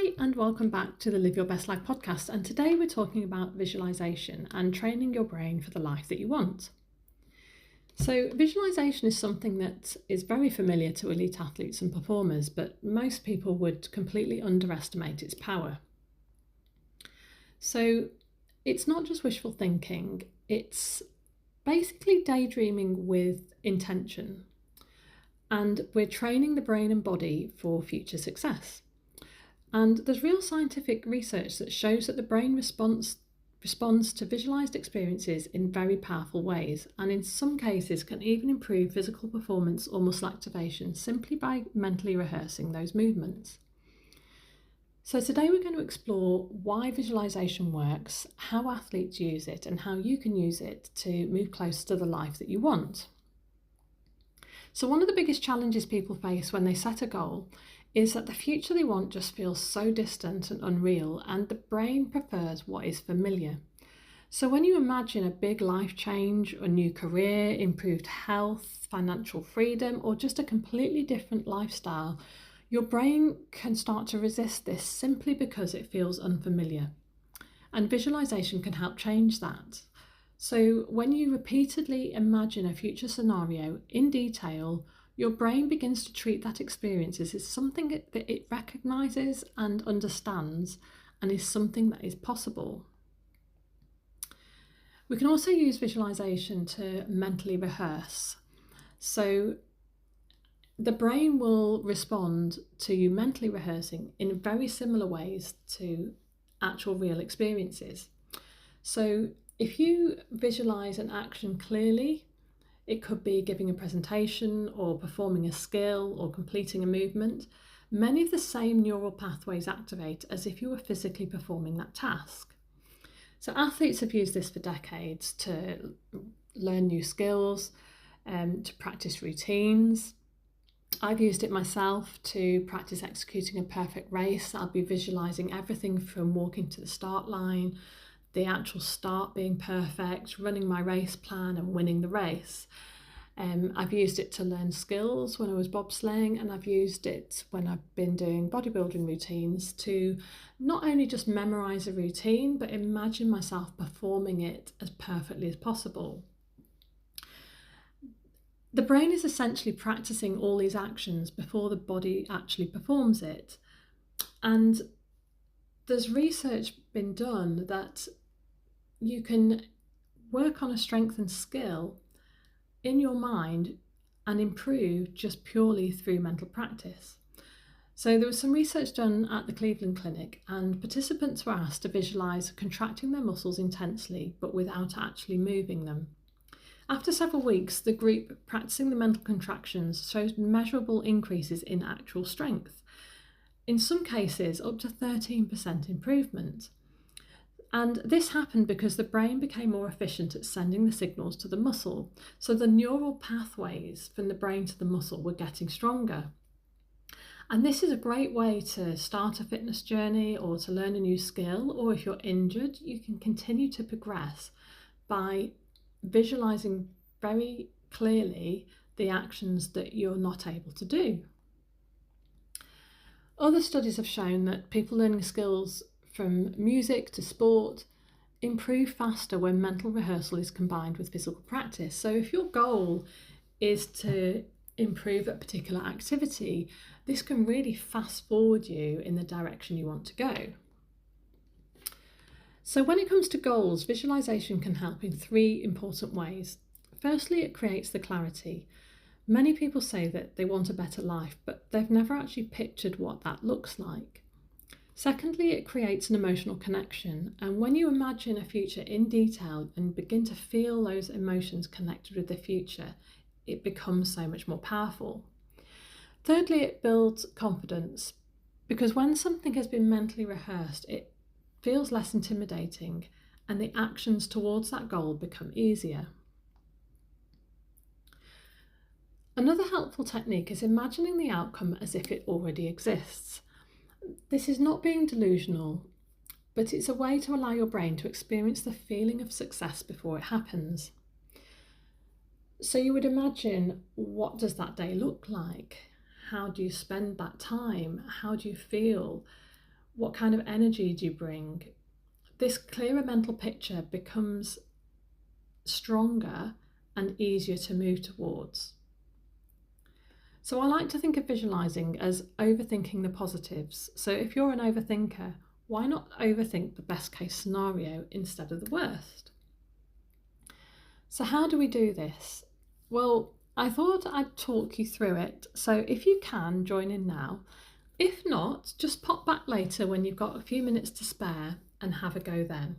Hi and welcome back to the Live Your Best Life podcast, and today we're talking about visualization and training your brain for the life that you want. So visualization is something that is very familiar to elite athletes and performers, but most people would completely underestimate its power. So it's not just wishful thinking, it's basically daydreaming with intention, and we're training the brain and body for future success. And there's real scientific research that shows that the brain responds to visualized experiences in very powerful ways, and in some cases can even improve physical performance or muscle activation simply by mentally rehearsing those movements. So today we're going to explore why visualization works, how athletes use it, and how you can use it to move closer to the life that you want. So one of the biggest challenges people face when they set a goal is that the future they want just feels so distant and unreal, and the brain prefers what is familiar. So when you imagine a big life change, a new career, improved health, financial freedom, or just a completely different lifestyle, your brain can start to resist this simply because it feels unfamiliar. And visualization can help change that. So when you repeatedly imagine a future scenario in detail, your brain begins to treat that experience as something that it recognizes and understands and is something that is possible. We can also use visualization to mentally rehearse. So the brain will respond to you mentally rehearsing in very similar ways to actual real experiences. So if you visualize an action clearly, it could be giving a presentation or performing a skill or completing a movement. Many of the same neural pathways activate as if you were physically performing that task. So athletes have used this for decades to learn new skills, to practice routines. I've used it myself to practice executing a perfect race. I'll be visualizing everything from walking to the start line, the actual start being perfect, running my race plan and winning the race. I've used it to learn skills when I was bobsleighing, and I've used it when I've been doing bodybuilding routines to not only just memorize a routine, but imagine myself performing it as perfectly as possible. The brain is essentially practicing all these actions before the body actually performs it. And there's research been done that you can work on a strength and skill in your mind and improve just purely through mental practice. So there was some research done at the Cleveland Clinic, and participants were asked to visualize contracting their muscles intensely but without actually moving them. After several weeks, the group practicing the mental contractions showed measurable increases in actual strength. In some cases, up to 13% improvement. And this happened because the brain became more efficient at sending the signals to the muscle. So the neural pathways from the brain to the muscle were getting stronger. And this is a great way to start a fitness journey or to learn a new skill, or if you're injured, you can continue to progress by visualizing very clearly the actions that you're not able to do. Other studies have shown that people learning skills from music to sport improve faster when mental rehearsal is combined with physical practice. So if your goal is to improve a particular activity, this can really fast forward you in the direction you want to go. So when it comes to goals, visualization can help in three important ways. Firstly, it creates the clarity. Many people say that they want a better life, but they've never actually pictured what that looks like. Secondly, it creates an emotional connection, and when you imagine a future in detail and begin to feel those emotions connected with the future, it becomes so much more powerful. Thirdly, it builds confidence, because when something has been mentally rehearsed, it feels less intimidating and the actions towards that goal become easier. Another helpful technique is imagining the outcome as if it already exists. This is not being delusional, but it's a way to allow your brain to experience the feeling of success before it happens. So you would imagine, what does that day look like? How do you spend that time? How do you feel? What kind of energy do you bring? This clearer mental picture becomes stronger and easier to move towards. So I like to think of visualising as overthinking the positives. So if you're an overthinker, why not overthink the best case scenario instead of the worst? So how do we do this? Well, I thought I'd talk you through it. So if you can, join in now. If not, just pop back later when you've got a few minutes to spare and have a go then.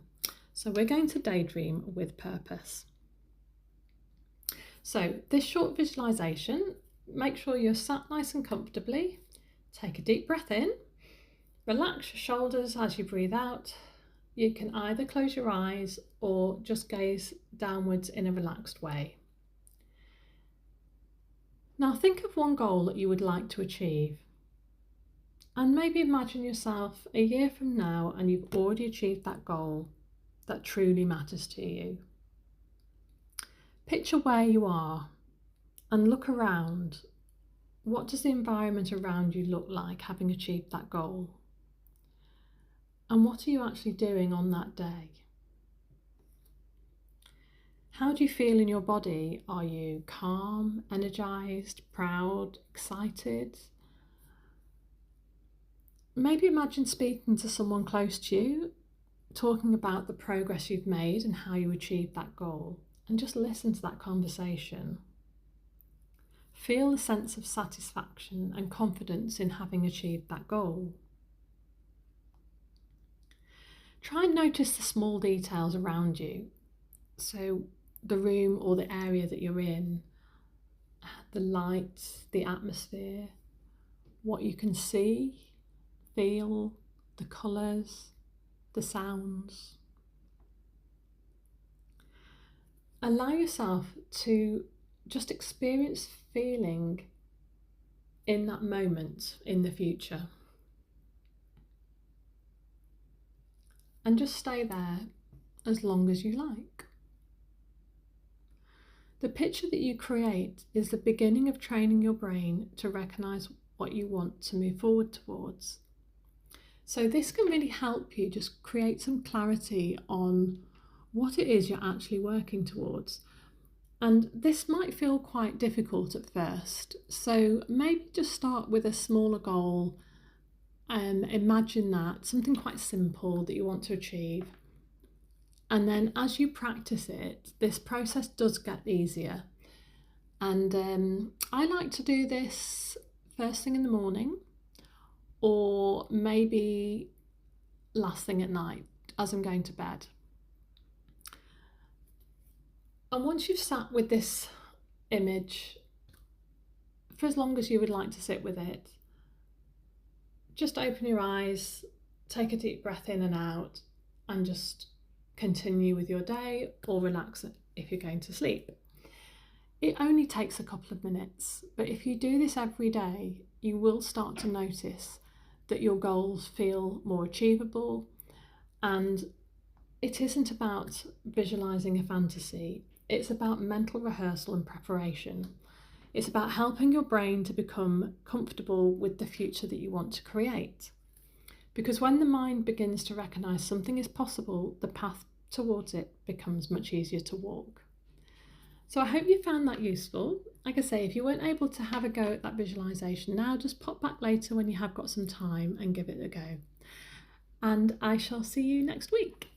So we're going to daydream with purpose. So this short visualisation, make sure you're sat nice and comfortably. Take a deep breath in. Relax your shoulders as you breathe out. You can either close your eyes or just gaze downwards in a relaxed way. Now think of one goal that you would like to achieve. And maybe imagine yourself a year from now and you've already achieved that goal that truly matters to you. Picture where you are and look around. What does the environment around you look like having achieved that goal? And what are you actually doing on that day? How do you feel in your body? Are you calm, energized, proud, excited? Maybe imagine speaking to someone close to you, talking about the progress you've made and how you achieved that goal, and just listen to that conversation. Feel the sense of satisfaction and confidence in having achieved that goal. Try and notice the small details around you. So the room or the area that you're in, the light, the atmosphere, what you can see, feel, the colours, the sounds. Allow yourself to just experience feeling in that moment in the future. And just stay there as long as you like. The picture that you create is the beginning of training your brain to recognise what you want to move forward towards. So this can really help you just create some clarity on what it is you're actually working towards. And this might feel quite difficult at first. So maybe just start with a smaller goal and imagine that, something quite simple that you want to achieve. And then as you practice it, this process does get easier. And I like to do this first thing in the morning, or maybe last thing at night as I'm going to bed. And once you've sat with this image for as long as you would like to sit with it, just open your eyes, take a deep breath in and out, and just continue with your day, or relax if you're going to sleep. It only takes a couple of minutes, but if you do this every day, you will start to notice that your goals feel more achievable. And it isn't about visualising a fantasy, it's about mental rehearsal and preparation. It's about helping your brain to become comfortable with the future that you want to create. Because when the mind begins to recognise something is possible, the path towards it becomes much easier to walk. So I hope you found that useful. Like I say, if you weren't able to have a go at that visualisation now, just pop back later when you have got some time and give it a go. And I shall see you next week.